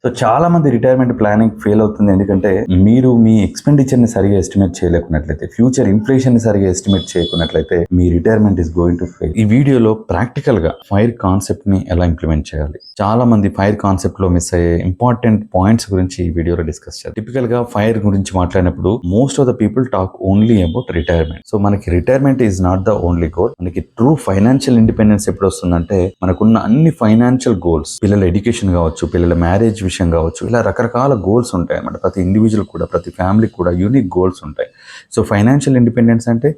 So చాలా మంది retirement planning fail అవుతుంది. ఎందుకంటే మీరు మీ ఎక్స్‌పెండిచర్ ని సరిగ్గా ఎస్టిమేట్ చేయలేకున్నట్లయితే, ఫ్యూచర్ ఇన్‌ఫ్లేషన్ ని సరిగ్గా ఎస్టిమేట్ చేయకున్నట్లయితే మీ retirement is going to fail. ఈ వీడియోలో ప్రాక్టికల్ గా ఫైర్ కాన్సెప్ట్ ని ఎలా ఇంప్లిమెంట్ చేయాలి, చాలా మంది ఫైర్ కాన్సెప్ట్ లో మిస్ అయ్యే ఇంపార్టెంట్ పాయింట్స్ గురించి ఈ వీడియోలో డిస్కస్ చేయాలి. టిపికల్ గా ఫైర్ గురించి మాట్లాడినప్పుడు most of the people talk only about retirement. So మనకి retirement is not the only goal. మనకి ట్రూ ఫైనాన్షియల్ ఇండిపెండెన్స్ ఎప్పుడు వస్తుందంటే మనకున్న అన్ని ఫైనాన్షియల్ గోల్స్, పిల్లల ఎడ్యుకేషన్ కావచ్చు, పిల్లల మ్యారేజ్ విషయం కావచ్చు, ఇలా రకరకాల గోల్స్ ఉంటాయి అన్నమాట. ప్రతి ఇండివిజువల్ కూడా, ప్రతి ఫ్యామిలీకి కూడా యూనిక్ గోల్స్ ఉంటాయి. సో ఫైనాన్షియల్ ఇండిపెండెన్స్ అంటే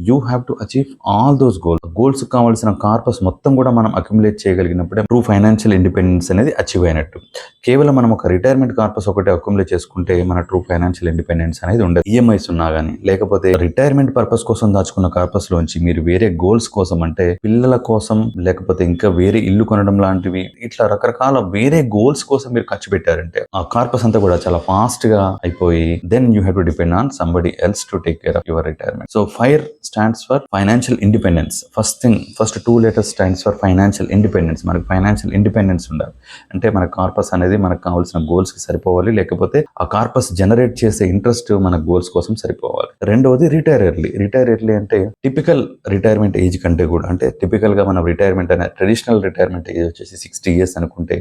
you have to achieve all those goals కావాల్సిన కార్పస్ మొత్తం కూడా మనం అక్యుములేట్ చేయగలిగినప్పుడే ట్రూ ఫైనాన్షియల్ ఇండిపెండెన్స్ అనేది అచీవ్ అయినట్టు. కేవలం మనం ఒక రిటైర్మెంట్ కార్పస్ ఒకటే అక్యుములేట్ చేసుకుంటే మన ట్రూ ఫైనాన్షియల్ ఇండిపెండెన్స్ అనేది ఉండదు. ఈఎంఐస్ ఉన్నా కానీ, లేకపోతే రిటైర్మెంట్ పర్పస్ కోసం దాచుకున్న కార్పస్ లోంచి మీరు వేరే గోల్స్ కోసం, అంటే పిల్లల కోసం, లేకపోతే ఇంకా వేరే ఇల్లు కొనడం లాంటివి, ఇట్లా రకరకాల వేరే గోల్స్ కోసం మీరు ఖర్చు పెట్టారంటే ఆ కార్పస్ అంతా కూడా చాలా ఫాస్ట్ గా అయిపోయి then you have to depend on somebody else to take care of your retirement. So FIRE stands for financial independence. First 2 letters stands for financial independence. మనకు ఫైనాన్షియల్ ఇండిపెండెన్స్ ఉండాలి అంటే మన కార్పస్ అనేది మనకు కావాల్సిన గోల్స్ కి సరిపోవాలి, లేకపోతే ఆ కార్పస్ జనరేట్ చేసే ఇంట్రెస్ట్ మన గోల్స్ కోసం సరిపోవాలి. రెండవది రిటైర్ ఎర్లీ అంటే టిపికల్ రిటైర్మెంట్ ఏజ్ కంటే కూడా, అంటే టిపికల్ గా మనం రిటైర్మెంట్ అనే ట్రెడిషనల్ రిటైర్మెంట్ ఏజ్ వచ్చేసి 60 years అనుకుంటే,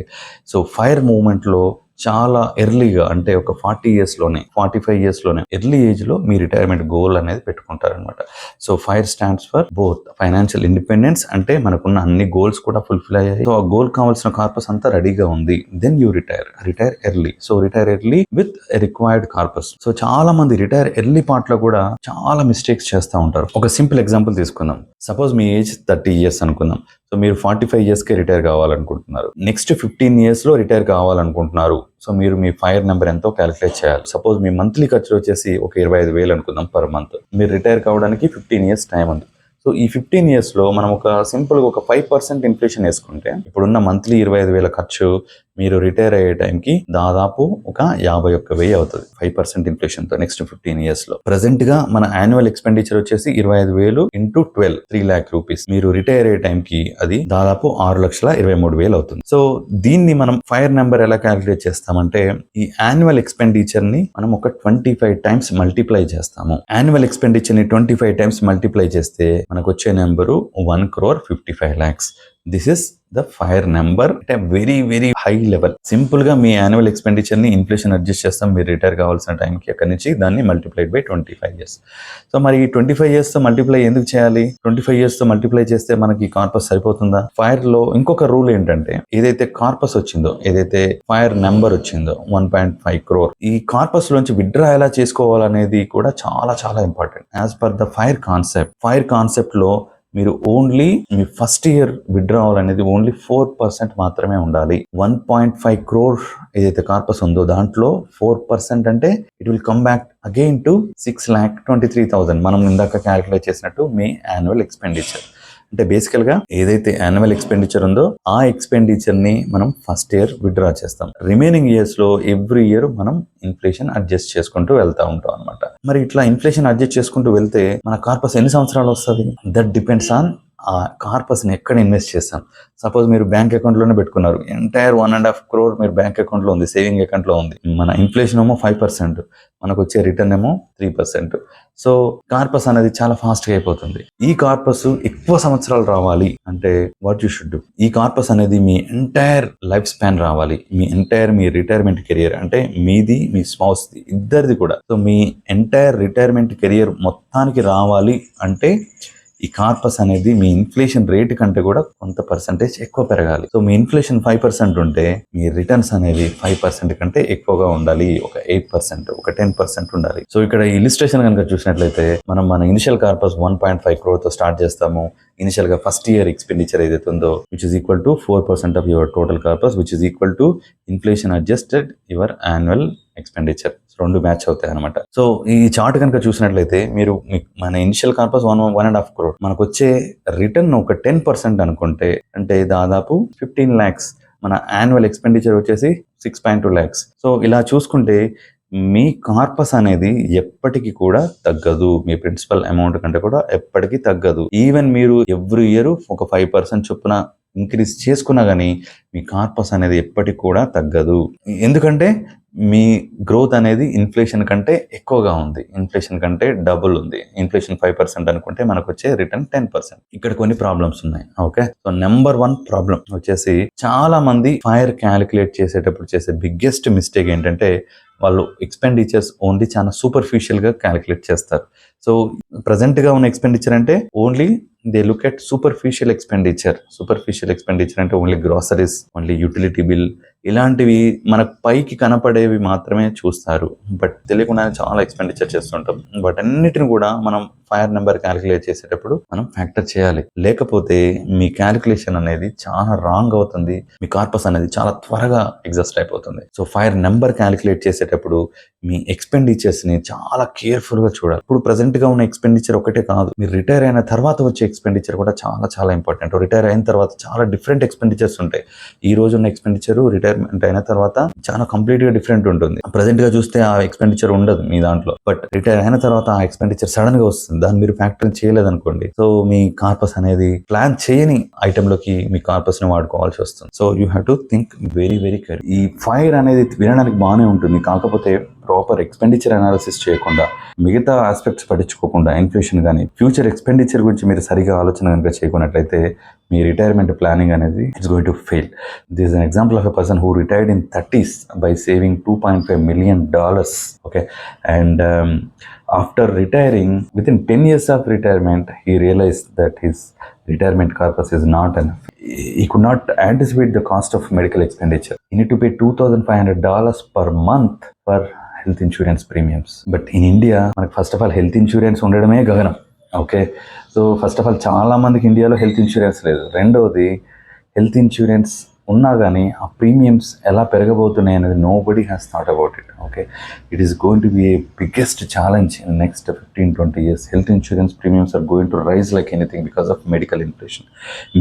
సో ఫైర్ మూవ్మెంట్ లో చాలా ఎర్లీగా, అంటే ఒక 40 years లోనే, 45 years లోనే, ఎర్లీ ఏజ్ లో మీ రిటైర్మెంట్ గోల్ అనేది పెట్టుకుంటారనమాట. So FIRE stands for both financial independence, అంటే మనకున్న అన్ని గోల్స్ కూడా ఫుల్ఫిల్ అయ్యాయి, సో ఆ గోల్ కావాల్సిన కార్పస్ అంతా రెడీగా ఉంది, then you retire early. So retire early with required corpus. So చాలా మంది రిటైర్ ఎర్లీ పార్ట్ లో కూడా చాలా మిస్టేక్స్ చేస్తూ ఉంటారు. ఒక సింపుల్ ఎగ్జాంపుల్ తీసుకుందాం. సపోజ్ మీ ఏజ్ 30 years అనుకుందాం. సో మీరు 45 years కి రిటైర్ కావాలనుకుంటున్నారు. నెక్స్ట్ 15 years లో రిటైర్ కావాలనుకుంటున్నారు. సో మీరు మీ ఫైర్ నెంబర్ ఎంతో క్యాలిక్యులేట్ చేయాలి. సపోజ్ మీ మంత్లీ ఖర్చులు వచ్చేసి ఒక 25,000 అనుకుందాం పర్ మంత్. మీరు రిటైర్ కావడానికి 15 years టైం ఉంది. సో ఈ 15 years లో మనం ఒక సింపుల్ గా ఒక 5% ఇన్ఫ్లేషన్ వేసుకుంటే, ఇప్పుడున్న మంత్లీ 25,000 ఖర్చు మీరు రిటైర్ అయ్యే టైంకి దాదాపు ఒక 51,000 అవుతుంది 5% ఇన్ఫ్లేషన్ తో నెక్స్ట్ 15 years లో. ప్రెసెంట్ గా మన యాన్యువల్ ఎక్స్పెండిచర్ వచ్చేసి 25,000 ఇంటూ 12 3 lakh rupees. మీరు రిటైర్ అయ్యే టైంకి అది దాదాపు 6,23,000 అవుతుంది. సో దీన్ని మనం ఫైర్ నెంబర్ ఎలా క్యాలిక్యులేట్ చేస్తామంటే, ఈ యాన్యువల్ ఎక్స్పెండిచర్ ని మనం ఒక 25 times మల్టిప్లై చేస్తాము. యాన్యువల్ ఎక్స్పెండిచర్ ని 25 times మల్టిప్లై చేస్తే మనకు వచ్చే number 1,55,00,000. This is the fire number at a very very high level. Simple గా మీ యాన్యువల్ ఎక్స్పెండిచర్ ని ఇన్ఫ్లేషన్ అడ్జస్ట్ చేస్తాం మీరు రిటైర్ కావాల్సిన టైంకి. అక్కడి నుంచి దాన్ని మల్టిప్లైడ్ బై 25 years. సో మరి 25 years తో మల్టిప్లై ఎందుకు చేయాలి? 25 years తో మల్టిప్లై చేస్తే మనకి కార్పస్ సరిపోతుందా? ఫైర్ లో ఇంకొక రూల్ ఏంటంటే, ఏదైతే కార్పస్ వచ్చిందో, ఏదైతే ఫైర్ నెంబర్ వచ్చిందో 1.5 crore, ఈ కార్పస్ లోంచి విత్డ్రా ఎలా చేసుకోవాలనేది కూడా చాలా చాలా important. As per the fire concept లో మీరు ఓన్లీ మీ ఫస్ట్ ఇయర్ విత్డ్రావల్ అనేది ఓన్లీ 4% మాత్రమే ఉండాలి. 1.5 crore ఏదైతే కార్పస్ ఉందో దాంట్లో 4% అంటే it will come back again to 6,23,000. మనం ఇందాక క్యాలిక్యులేట్ చేసినట్టు మీ యాన్యువల్ ఎక్స్పెండిచర్. అంటే బేసికల్ గా ఏదైతే యాన్యువల్ ఎక్స్పెండిచర్ ఉందో ఆ ఎక్స్పెండిచర్ ని మనం ఫస్ట్ ఇయర్ విత్డ్రా చేస్తాం. రిమైనింగ్ ఇయర్స్ లో ఎవ్రీ ఇయర్ మనం ఇన్ఫ్లేషన్ అడ్జస్ట్ చేసుకుంటూ వెళ్తా ఉంటాం అనమాట. మరి ఇట్లా ఇన్ఫ్లేషన్ అడ్జస్ట్ చేసుకుంటూ వెళ్తే మన కార్పస్ ఎన్ని సంవత్సరాలు వస్తుంది? దట్ డిపెండ్స్ ఆన్ ఆ కార్పస్ ని ఎక్కడ ఇన్వెస్ట్ చేస్తాం. సపోజ్ మీరు బ్యాంక్ అకౌంట్ లోనే పెట్టుకున్నారు, ఎంటైర్ 1.5 crore మీరు బ్యాంక్ అకౌంట్ లో ఉంది, సేవింగ్ అకౌంట్ లో ఉంది. మన ఇన్ఫ్లేషన్ ఏమో 5%, మనకు వచ్చే రిటర్న్ ఏమో 3%. సో కార్పస్ అనేది చాలా ఫాస్ట్ గా అయిపోతుంది. ఈ కార్పస్ ఎక్కువ సంవత్సరాలు రావాలి అంటే వాట్ యూ షుడ్ డూ, ఈ కార్పస్ అనేది మీ ఎంటైర్ లైఫ్ స్పాన్ రావాలి. మీ రిటైర్మెంట్ కెరియర్, అంటే మీది మీ స్పౌస్ ది ఇద్దరిది కూడా. సో మీ ఎంటైర్ రిటైర్మెంట్ కెరియర్ మొత్తానికి రావాలి అంటే ఈ కార్పస్ అనేది మీ ఇన్ఫ్లేషన్ రేట్ కంటే కూడా కొంత పర్సెంటేజ్ ఎక్కువ పెరగాలి. సో మీ ఇన్ఫ్లేషన్ 5% ఉంటే మీ రిటర్న్స్ అనేది 5% కంటే ఎక్కువగా ఉండాలి. ఒక 8%, ఒక 10% ఉండాలి. సో ఇక్కడ ఇలిస్ట్రేషన్ కనుక చూసినట్లయితే మనం మన ఇనిషియల్ కార్పస్ 1.5 crore తో స్టార్ట్ చేస్తాము. ఇనిషియల్ గా ఫస్ట్ ఇయర్ ఎక్స్పెండిచర్ ఏదైతే ఉందో which is equal to 4% of your total corpus, which is equal to inflation adjusted your annual expenditure. రెండు మ్యాచ్ అవుతాయి అనమాట. సో ఈ చార్ట్ కనుక చూసినట్లయితే మీరు మన ఇనిషియల్ కార్పస్ 1.5 crore, మనకు వచ్చే రిటర్న్ ఒక 10% అనుకుంటే, అంటే దాదాపు 15 lakhs. మన యాన్యువల్ ఎక్స్పెండిచర్ వచ్చేసి 6.2 lakhs. సో ఇలా చూసుకుంటే మీ కార్పస్ అనేది ఎప్పటికీ కూడా తగ్గదు. మీ ప్రిన్సిపల్ అమౌంట్ కంటే కూడా ఎప్పటికీ తగ్గదు. ఈవెన్ మీరు ఎవ్రీ ఇయర్ ఒక 5% చొప్పున ఇంక్రీజ్ చేసుకున్నా కానీ మీ కార్పస్ అనేది ఎప్పటికి కూడా తగ్గదు. ఎందుకంటే మీ గ్రోత్ అనేది ఇన్ఫ్లేషన్ కంటే ఎక్కువగా ఉంది, ఇన్ఫ్లేషన్ కంటే డబుల్ ఉంది. ఇన్ఫ్లేషన్ 5% అనుకుంటే మనకు వచ్చే రిటర్న్ 10%. ఇక్కడ కొన్ని ప్రాబ్లమ్స్ ఉన్నాయి. ఓకే, సో నెంబర్ 1 ప్రాబ్లం వచ్చేసి చాలా మంది ఫైర్ క్యాలిక్యులేట్ చేసేటప్పుడు చేసే బిగ్గెస్ట్ మిస్టేక్ ఏంటంటే వాళ్ళు ఎక్స్పెండిచర్స్ ఓన్లీ చాలా సూపర్ఫిషియల్గా క్యాలిక్యులేట్ చేస్తారు. సో ప్రజెంట్గా ఉన్న ఎక్స్పెండిచర్ అంటే only they look at superficial expenditure. Superficial expenditure అంటే only groceries, only utility bill, ఇలాంటివి మనకు పైకి కనపడేవి మాత్రమే చూస్తారు. బట్ తెలియకుండానే చాలా ఎక్స్పెండిచర్ చేస్తుంటాం. వాటన్నిటిని కూడా మనం ఫైర్ నెంబర్ క్యాలిక్యులేట్ చేసేటప్పుడు మనం ఫ్యాక్టర్ చేయాలి. లేకపోతే మీ క్యాలిక్యులేషన్ అనేది చాలా రాంగ్ అవుతుంది, మీ కార్పస్ అనేది చాలా త్వరగా ఎగ్జాస్ట్ అయిపోతుంది. సో ఫైర్ నెంబర్ క్యాలిక్యులేట్ చేసేటప్పుడు మీ ఎక్స్పెండిచర్స్ ని చాలా కేర్ఫుల్ గా చూడాలి. ఇప్పుడు ప్రెసెంట్ గా ఉన్న ఎక్స్పెండిచర్ ఒకటే కాదు, మీరు రిటైర్ అయిన తర్వాత వచ్చే ఎక్స్పెండిచర్ కూడా చాలా చాలా ఇంపార్టెంట్. రిటైర్ అయిన తర్వాత చాలా డిఫరెంట్ ఎక్స్పెండిచర్స్ ఉంటాయి. ఈ రోజు ఉన్న ఎక్స్పెండిచర్ రిటైర్మెంట్ అయిన తర్వాత చాలా కంప్లీట్ గా డిఫరెంట్ ఉంటుంది. ప్రెసెంట్ గా చూస్తే ఆ ఎక్స్పెండిచర్ ఉండదు మీ దాంట్లో, బట్ రిటైర్ అయిన తర్వాత ఆ ఎక్స్పెండిచర్ సడన్ గా వస్తుంది. దాన్ని మీరు ఫ్యాక్టర్ చేయలేదనుకోండి, సో మీ కార్పస్ అనేది ప్లాన్ చేయని ఐటమ్ లోకి మీ కార్పస్ ని వాడుకోవాల్సి వస్తుంది. So you have to think very very care. ఈ ఫైర్ అనేది వినడానికి బాగానే ఉంటుంది, కాకపోతే ప్రాపర్ ఎక్స్పెండిచర్ అనాలిసిస్ చేయకుండా, మిగతా ఆస్పెక్ట్స్ పట్టించుకోకుండా, ఇన్ఫ్లేషన్ కానీ ఫ్యూచర్ ఎక్స్పెండిచర్ గురించి మీరు సరిగా ఆలోచన కనుక చేయకున్నట్లయితే మీ రిటైర్మెంట్ ప్లానింగ్ అనేది it's going to fail. This is an example of a person who retired in 30s by saving $2.5 million. Okay, and after retiring, within 10 years of retirement, he realized that his retirement corpus is not enough. He could not anticipate the cost of medical expenditure. He need to pay $2,500 per month for health insurance premiums. But in India, మనకు first of all health insurance ఉండడమే గగనం. Okay, so first of all చాలా మందికి ఇండియాలో health insurance లేదు. రెండవది, health insurance ఉన్నా కానీ ఆ ప్రీమియమ్స్ ఎలా పెరగబోతున్నాయి అనేది nobody has thought about it. Okay, it is going to be a biggest challenge in next 15-20 years. Health insurance premiums are going to rise like anything because of medical inflation.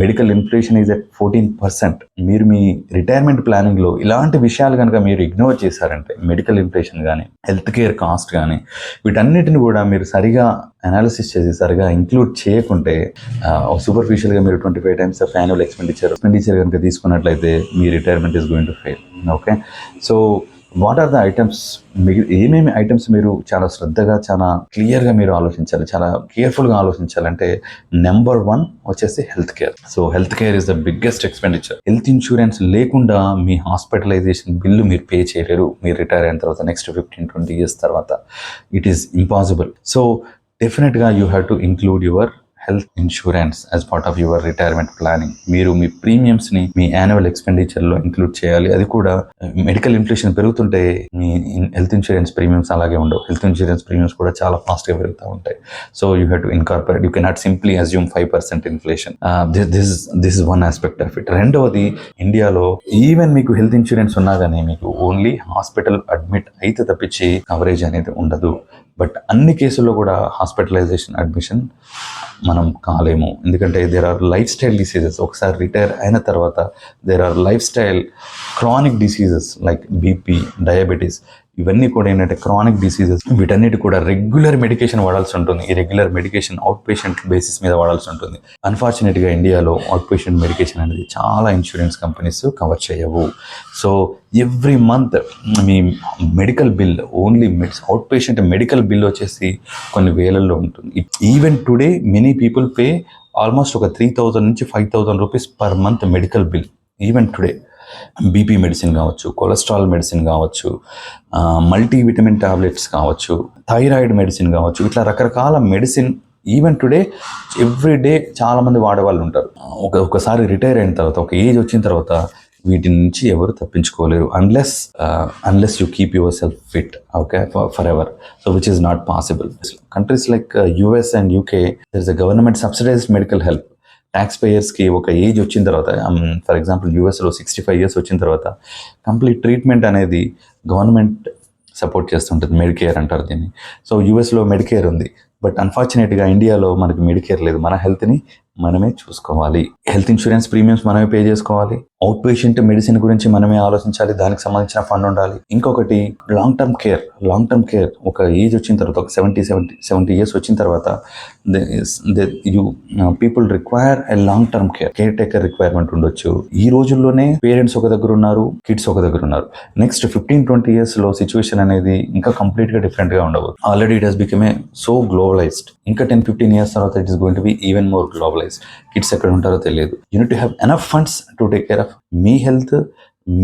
Medical inflation is at 14%. మీరు మీ retirement ప్లానింగ్లో ఇలాంటి విషయాలు కనుక మీరు ignore చేశారంటే, medical inflation కానీ, health care cost కానీ, వీటన్నిటిని కూడా మీరు సరిగా అనాలిసిస్ చేసి సరిగా ఇంక్లూడ్ చేయకుంటే, సూపర్ఫిషియల్గా మీరు 25 times ఆఫ్ యాన్యువల్ ఎక్స్పెండిచర్ కనుక తీసుకున్నట్లయితే మీ retirement is going to fail. Okay, so what are the items, ఏమేమి ఐటమ్స్ మీరు చాలా శ్రద్ధగా, చాలా క్లియర్గా మీరు ఆలోచించాలి, చాలా కేర్ఫుల్గా ఆలోచించాలంటే నెంబర్ 1 వచ్చేసి health care. So health care is the biggest expenditure. Health insurance లేకుండా మీ హాస్పిటలైజేషన్ బిల్లు మీరు పే చేయలేరు మీరు రిటైర్ అయిన తర్వాత. నెక్స్ట్ 15-20 years తర్వాత ఇట్ ఈస్ ఇంపాసిబుల్. సో డెఫినెట్గా you have to include your health insurance as part of your retirement planning. మీరు మీ ప్రీమియమ్స్ని మీ annual ఎక్స్పెండిచర్లో ఇంక్లూడ్ చేయాలి. అది కూడా మెడికల్ ఇన్ఫ్లేషన్ పెరుగుతుంటే మీ హెల్త్ ఇన్సూరెన్స్ ప్రీమియమ్స్ అలాగే ఉండవు. హెల్త్ ఇన్సూరెన్స్ ప్రీమియమ్స్ కూడా చాలా ఫాస్ట్గా పెరుగుతూ ఉంటాయి. So you have to incorporate. You cannot simply assume 5% inflation. This is one aspect of it. రెండవది, ఇండియాలో ఈవెన్ మీకు హెల్త్ ఇన్సూరెన్స్ ఉన్నా కానీ మీకు ఓన్లీ హాస్పిటల్ అడ్మిట్ అయితే తప్పించి కవరేజ్ అనేది ఉండదు. బట్ అన్ని కేసుల్లో కూడా హాస్పిటలైజేషన్ అడ్మిషన్ మనం కాలేము. ఎందుకంటే there are lifestyle diseases. ఒకసారి రిటైర్ అయిన తర్వాత there are lifestyle chronic diseases like BP, diabetes, ఇవన్నీ కూడా ఏంటంటే క్రానిక్ డిసీజెస్. వీటన్నిటి కూడా రెగ్యులర్ మెడికేషన్ వాడాల్సి ఉంటుంది. ఈ regular medication out patient basis మీద వాడాల్సి ఉంటుంది. అన్ఫార్చునేట్గా ఇండియాలో అవుట్ పేషెంట్ మెడికేషన్ అనేది చాలా ఇన్సూరెన్స్ కంపెనీస్ కవర్ చేయవు. సో ఎవ్రీ మంత్ మీ medical bill, only out patient medical bill వచ్చేసి కొన్ని వేలల్లో ఉంటుంది. Even today many people pay almost ఒక 3,000 నుంచి 5,000 rupees per month medical bill. Even today BP medicine కావచ్చు, కొలెస్ట్రాల్ మెడిసిన్ కావచ్చు, మల్టీవిటమిన్ టాబ్లెట్స్ కావచ్చు, థైరాయిడ్ మెడిసిన్ కావచ్చు, ఇట్లా రకరకాల medicine even today every day చాలామంది వాడేవాళ్ళు ఉంటారు. ఒకసారి రిటైర్ అయిన తర్వాత, ఒక ఏజ్ వచ్చిన తర్వాత వీటి నుంచి ఎవరు తప్పించుకోలేరు unless you keep yourself fit, okay, forever. So which is not possible. Countries like US and UK, there is a government subsidized medical help. Tax పేయర్స్కి ఒక ఏజ్ వచ్చిన తర్వాత, ఫర్ ఎగ్జాంపుల్ USలో 65 years వచ్చిన తర్వాత complete treatment అనేది government support చేస్తుంటుంది. Medicare అంటారు దీన్ని. సో USలో మెడికేర్ ఉంది, బట్ అన్ఫార్చునేట్గా ఇండియాలో మనకి మెడికేర్ లేదు. మన హెల్త్ని మనమే చూసుకోవాలి. హెల్త్ ఇన్సూరెన్స్ ప్రీమియమ్స్ మనమే పే చేసుకోవాలి. అవుట్ పేషెంట్ మెడిసిన్ గురించి మనమే ఆలోచించాలి, దానికి సంబంధించిన ఫండ్ ఉండాలి. ఇంకొకటి లాంగ్ టర్మ్ కేర్ ఒక ఏజ్ వచ్చిన తర్వాత, ఒక 70 ఇయర్స్ వచ్చిన తర్వాత people require a long term care taker requirement ఉండొచ్చు. ఈ రోజుల్లోనే పేరెంట్స్ ఒక దగ్గర ఉన్నారు, కిడ్స్ ఒక దగ్గర ఉన్నారు. నెక్స్ట్ 15-20 ఇయర్స్ లో సిచ్యువేషన్ అనేది ఇంకా కంప్లీట్ గా డిఫరెంట్ గా ఉండవచ్చు. Already it has become so globalised. ఇంకా 10-15 ఇయర్స్ తర్వాత it is going to be even more globalised. Kids ఎక్కడ ఉంటారో తెలియదు. You need to have enough funds to take care of me health,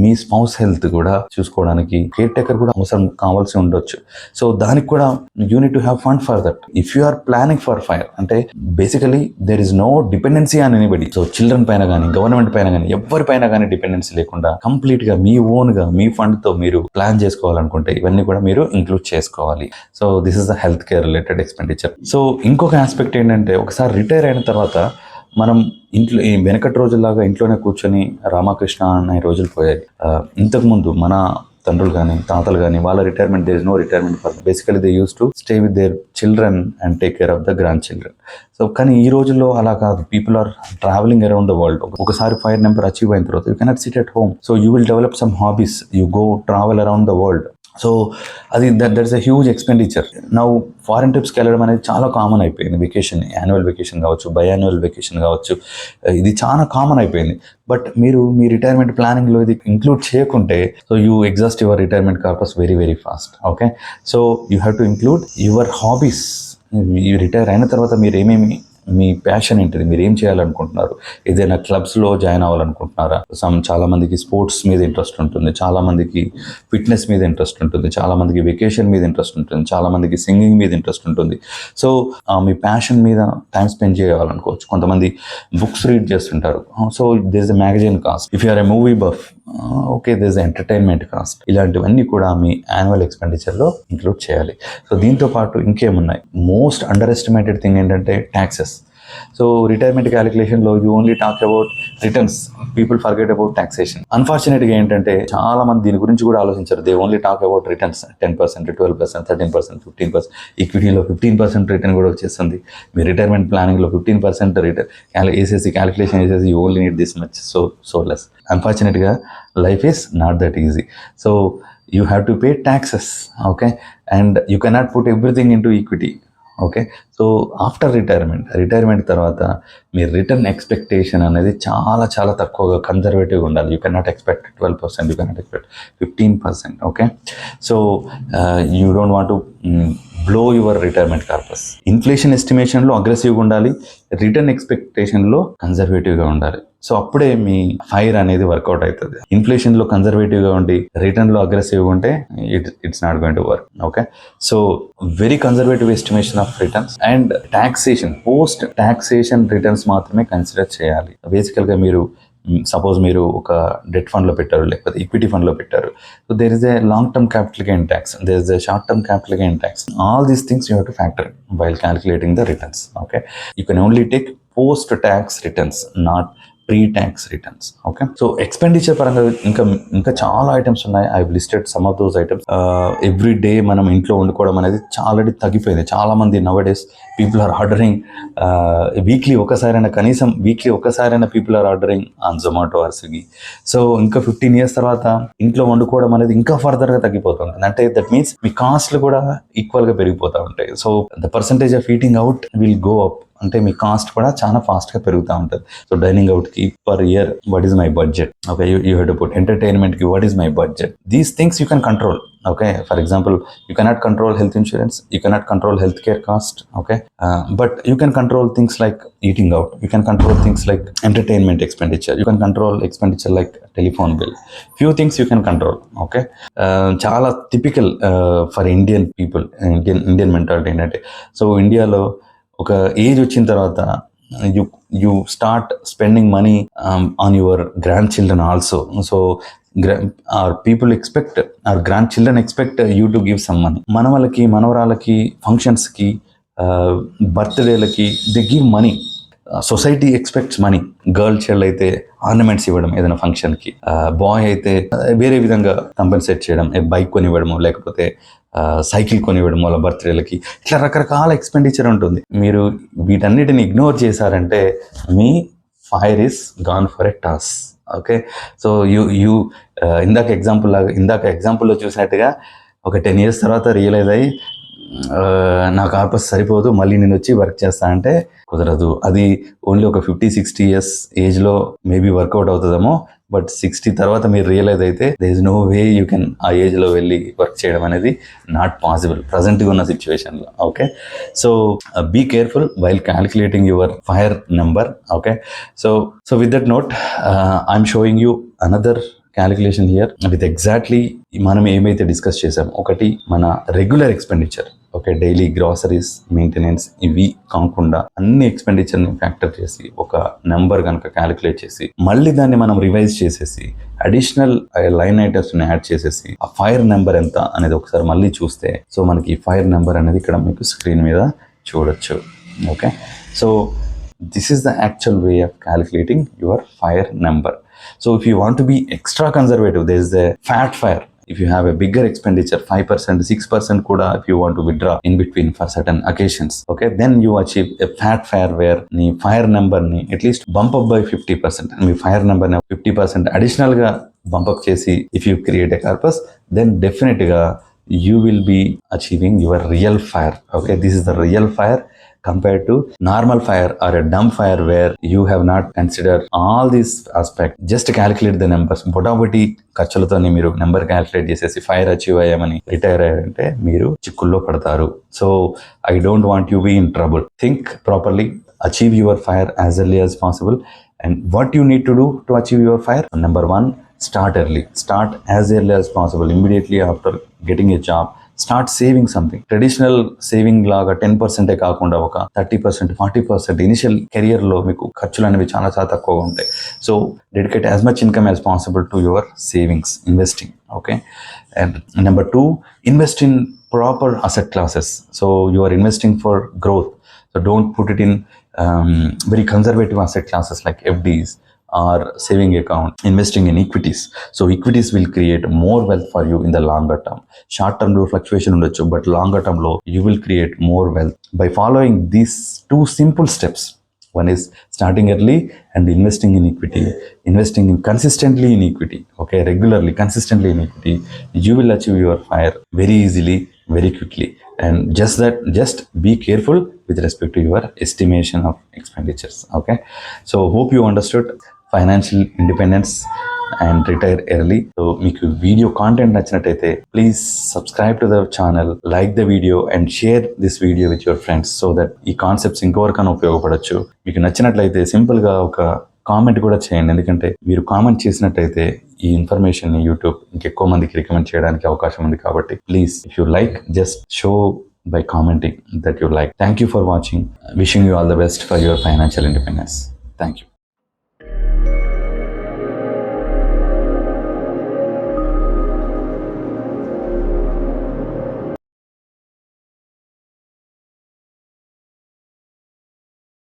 me spouse health కూడా చూసుకోవడానికి care taker కూడా అవసరం కావాల్సి ఉండొచ్చు. సో దానికి కూడా you need to have fund for that. If you are planning for FIRE అంటే basically there is no dependency on anybody. So children పైన కానీ, గవర్నమెంట్ పైన కానీ, ఎవరిపైన కానీ డిపెండెన్సీ లేకుండా కంప్లీట్ గా మీ ఓన్ గా మీ ఫండ్ తో మీరు ప్లాన్ చేసుకోవాలనుకుంటే ఇవన్నీ కూడా మీరు ఇంక్లూడ్ చేసుకోవాలి. So this is the health care related expenditure. So ఇంకొక ఆస్పెక్ట్ ఏంటంటే, ఒకసారి రిటైర్ అయిన తర్వాత మనం ఇంట్లో ఈ వెనకటి రోజుల్లాగా ఇంట్లోనే కూర్చొని రామకృష్ణ అనే రోజులు పోయాయి. ఇంతకుముందు మన తండ్రులు కానీ, తాతలు కానీ, వాళ్ళ retirement, there is no retirement for basically they use to stay with their children and take care of the grandchildren. So కానీ ఈ రోజుల్లో అలా కాదు. People are traveling around the world. ఒకసారి ఫైర్ నెంబర్ అచీవ్ అయిన తర్వాత you cannot sit at home. So you will develop some hobbies, you go travel around the world. So అది that is a huge expenditure. Now foreign ట్రిప్స్కి వెళ్ళడం అనేది చాలా common అయిపోయింది. Vacation, annual vacation కావచ్చు, biannual vacation కావచ్చు, ఇది చాలా కామన్ అయిపోయింది. బట్ మీరు మీ రిటైర్మెంట్ ప్లానింగ్లో ఇది ఇంక్లూడ్ చేయకుంటే, so you exhaust your retirement corpus very very fast. Okay, so you have to include your hobbies. ఈ రిటైర్ అయిన తర్వాత మీరు ఏమేమి, మీ ప్యాషన్ ఏంటిది, మీరు ఏం చేయాలనుకుంటున్నారు, ఏదైనా క్లబ్స్లో జాయిన్ అవ్వాలనుకుంటున్నారా? చాలా మందికి స్పోర్ట్స్ మీద ఇంట్రెస్ట్ ఉంటుంది, చాలా మందికి ఫిట్నెస్ మీద ఇంట్రెస్ట్ ఉంటుంది, చాలా మందికి వెకేషన్ మీద ఇంట్రెస్ట్ ఉంటుంది, చాలా మందికి సింగింగ్ మీద ఇంట్రెస్ట్ ఉంటుంది. సో మీ ప్యాషన్ మీద టైం స్పెండ్ చేయాలనుకోవచ్చు. కొంతమంది బుక్స్ రీడ్ చేస్తుంటారు. So this is a magazine cost. If you are a movie buff, okay, this is entertainment cost. ఇలాంటివన్నీ కూడా మీ యాన్యువల్ ఎక్స్పెండిచర్లో ఇంక్లూడ్ చేయాలి. సో దీంతో పాటు ఇంకేమున్నాయి? మోస్ట్ అండర్ ఎస్టిమేటెడ్ థింగ్ ఏంటంటే ట్యాక్సెస్. సో రిటైర్మెంట్ క్యాలిక్యులేషన్లో you only talk about returns, people forget about taxation. అన్ఫార్చునేట్గా ఏంటంటే చాలా మంది దీని గురించి కూడా ఆలోచించారు. They only talk about returns, 10%, 12%, 13%, 15%. ఈక్విటీలో 15% return కూడా వచ్చేస్తుంది. మీ రిటైర్మెంట్ ప్లానింగ్లో 15% రిటర్న్ వేసేసి, క్యాలిక్యులేషన్ వేసేసి you only need this much, so less. అన్ఫార్చునేట్గా life is not that easy. So you have to pay taxes, okay, and you cannot put everything into equity. Okay, so after retirement తర్వాత మీ return expectation అనేది చాలా చాలా తక్కువగా, కన్జర్వేటివ్గా ఉండాలి. You can not expect 12%, you can not expect 15%. Okay, so you don't want to blow your retirement corpus. Inflation ఎస్టిమేషన్లో అగ్రెసివ్గా ఉండాలి, రిటర్న్ ఎక్స్పెక్టేషన్లో కన్జర్వేటివ్గా ఉండాలి. సో అప్పుడే మీ ఫైర్ అనేది వర్కౌట్ అవుతుంది. ఇన్ఫ్లేషన్లో కన్జర్వేటివ్గా ఉండి రిటర్న్లో అగ్రెసివ్గా ఉంటే it's not going to work. Okay, so very conservative estimation of returns and taxation, post taxation returns మాత్రమే కన్సిడర్ చేయాలి. బేసికల్గా మీరు సపోజ్ మీరు ఒక డెట్ ఫండ్లో పెట్టారు, లేకపోతే ఈక్విటీ ఫండ్లో పెట్టారు. So there is a long term capital gain tax, there is a short term capital gain tax. All these things you have to factor while calculating the returns. Okay, you can only take post tax returns, not pretax returns. Okay, so expenditure పరంగా ఇంకా చాలా items ఉన్నాయి. I listed some of those items. Every day మనం ఇంట్లో వండుకోవడం అనేది already తగ్గిపోయింది. చాలా మంది nowadays people are ordering weekly ఒకసారైనా people are ordering on Zomato or Swiggy. So ఇంకా 15 years తర్వాత ఇంట్లో వండుకోవడం అనేది ఇంకా ఫర్దర్గా తగ్గిపోతుంది. అంటే దట్ మీన్స్ మీ కాస్ట్లు కూడా ఈక్వల్గా పెరిగిపోతూ ఉంటాయి. So the percentage of eating out will go up. అంటే మీ కాస్ట్ కూడా చాలా ఫాస్ట్గా పెరుగుతూ ఉంటుంది. సో డైనింగ్ అవుట్కి per year what is my budget? Okay, you have to put ఎంటర్టైన్మెంట్కి what is my budget? These things you can control. Okay, for example you cannot control health insurance, you cannot control health care cost. Okay, but you can control things like eating out, you can control things like entertainment expenditure, you can control expenditure like telephone bill. Few things you can control. Okay, చాలా typical for Indian people, Indian mentality ఏంటంటే, so ఇండియాలో ఒక age వచ్చిన తర్వాత you start spending money on your grandchildren also. So our grandchildren expect you to give some money. మనవలకి, మనవరాలకి, ఫంక్షన్స్కి, బర్త్డేలకి they give money. Society expects money. Girl child అయితే ఆర్నమెంట్స్ ఇవ్వడం ఏదైనా ఫంక్షన్కి, బాయ్ అయితే వేరే విధంగా కంపెన్సేట్ చేయడం, బైక్ కొనివ్వడము, లేకపోతే సైకిల్ కొనివ్వడము వాళ్ళ బర్త్డేలకి. ఇట్లా రకరకాల ఎక్స్పెండిచర్ ఉంటుంది. మీరు వీటన్నిటిని ఇగ్నోర్ చేశారంటే మీ FIRE is gone for a toss. Okay. So you ఇందాక ఎగ్జాంపుల్లో చూసినట్టుగా ఒక 10 years తర్వాత రియలైజ్ అయ్యి నా కార్పస్ సరిపోదు, మళ్ళీ నేను వచ్చి వర్క్ చేస్తా అంటే కుదరదు. అది ఓన్లీ ఒక 50-60 years ఏజ్లో మేబీ వర్కౌట్ అవుతుందేమో, బట్ 60 తర్వాత మీరు రియలైజ్ అయితే there is no way you can ఆ ఏజ్లో వెళ్ళి వర్క్ చేయడం అనేది నాట్ పాసిబుల్ ప్రజెంట్గా ఉన్న సిచ్యువేషన్లో. Okay. So be careful while calculating your FIRE number. Okay. So with that note I'm showing you another calculation here with exactly మనం ఏమైతే డిస్కస్ చేసాం. ఒకటి మన regular expenditure, okay, daily groceries, maintenance, ఇవి కాకుండా అన్ని ఎక్స్పెండిచర్ని ఫ్యాక్టర్ చేసి ఒక నెంబర్ కనుక క్యాలిక్యులేట్ చేసి మళ్ళీ దాన్ని మనం రివైజ్ చేసేసి అడిషనల్ లైన్ ఐటమ్స్ని యాడ్ చేసేసి ఆ ఫైర్ నెంబర్ ఎంత అనేది ఒకసారి మళ్ళీ చూస్తే, సో మనకి ఫైర్ నెంబర్ అనేది ఇక్కడ మీకు స్క్రీన్ మీద చూడొచ్చు. Okay. So this is the actual way of calculating your fire number. So if you want to be extra conservative, there is a fat fire. If you have a bigger expenditure, 5%, 6% kuda, if you want to withdraw in between for certain occasions, okay, then you achieve a fat fire where the fire number ni at least bump up by 50%. And the fire number ni 50% additional ga bump up chesi, if you create a corpus, then definitely you will be achieving your real fire. Okay, this is the real fire compared to normal fire or a dumb fire where you have not considered all these aspects. Just calculate the numbers. బొటాబొటి ఖర్చులతోని మీరు number calculate చేసేసి FIRE achieve అయ్యామని retire అయ్యారంటే మీరు చిక్కుల్లో పడతారు. So I don't want you be in trouble. Think properly, achieve your FIRE as early as possible. And what you need to do to achieve your fire? Number 1, start early. Start as early as possible. Immediately after getting a job, start saving something. Traditional saving లాగా 10% కాకుండా ఒక 30%, 40% initial కెరియర్లో మీకు ఖర్చులు అనేవి చాలా తక్కువగా ఉంటాయి. So dedicate as much income as possible to your savings, investing. Okay. And number 2, invest in proper asset classes. So you are investing for growth. So don't put it in very conservative asset classes like FDs or saving account. Investing in equities. So equities will create more wealth for you in the longer term. Short term lo fluctuation undochu, but longer term lo you will create more wealth by following these 2 simple steps. One is starting early and investing in equity, investing in consistently in equity. Okay, regularly, consistently in equity, you will achieve your fire very easily, very quickly. And just be careful with respect to your estimation of expenditures. Okay, so hope you understood financial independence and retire early. So మీకు video content నచ్చినట్టయితే please subscribe to the channel, like the video and share this video with your friends so that ఈ concepts ఇంకెవరికైనా ఉపయోగపడవచ్చు. మీకు నచ్చినట్లయితే సింపుల్గా ఒక comment కూడా చేయండి, ఎందుకంటే మీరు కామెంట్ చేసినట్టయితే ఈ ఇన్ఫర్మేషన్ ని యూట్యూబ్ ఇంకెక్కువ మందికి రికమెండ్ చేయడానికి అవకాశం ఉంది. కాబట్టి please, if you like, just show by commenting that you like. Thank you for watching. Wishing you all the best for your financial independence. Thank you.